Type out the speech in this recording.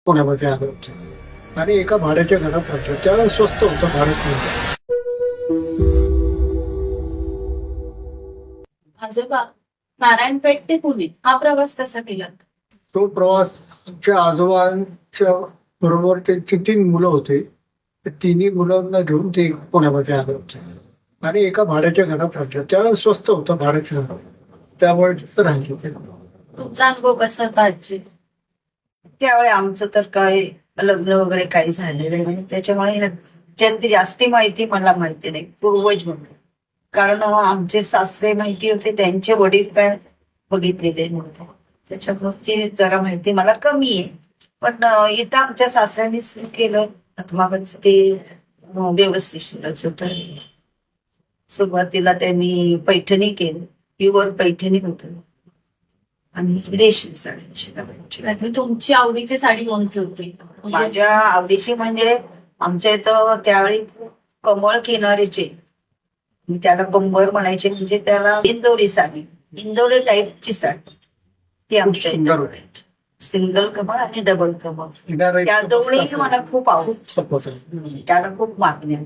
पुण्यामध्ये आले होते आणि एका भाड्याच्या घरात राहतो. त्यावेळेस स्वस्त होतं भाड्याचं. आजोबा, नारायणपेठ ते पुणे हा प्रवास कसा केलात? तो प्रवास आमच्या आजोबांच्या बरोबर त्यांची 3 मुलं होते. त्या तिन्ही मुलांना घेऊन ते पुण्यामध्ये आले होते आणि एका भाड्याच्या घरात राहतो. त्यावेळेस स्वस्त होतं भाड्याचं घर, त्यामुळे तिथं राहिले होते. तुमचा अनुभव कसा होता आजी? त्यावेळी आमचं तर काय लग्न वगैरे काही झालेलं नाही, त्याच्यामुळे ह्याच्यातली जास्ती माहिती मला माहिती नाही, पूर्वज म्हणून. कारण आमचे सासरे माहिती होते, त्यांचे वडील काय बघितलेले नव्हते, त्याच्यामुळे ती जरा माहिती मला कमी आहे. पण इथं आमच्या सासऱ्यांनी सुरू केलं आत्मागत ते व्यवस्थित होतं. सुरुवातीला त्यांनी पैठणी केलं, प्युअर पैठणी होतं आणि रेशीम साड्यांची करायची. म्हणजे तुमची आवडीची साडी कोणती होती? माझ्या आवडीची म्हणजे आमच्या इथं त्यावेळी कमळ किनारीचे, त्याला कंबर म्हणायचे, म्हणजे त्याला इंदोरी साडी, इंदोरी टाईपची साडी ती आमच्या इथं सुंदर. बनायची. सिंगल कमळ आणि डबल कमळ, किनारा त्या इतकं दोन्ही मस्त मला खूप आवडत. होतं. त्याला खूप मागणी आहे.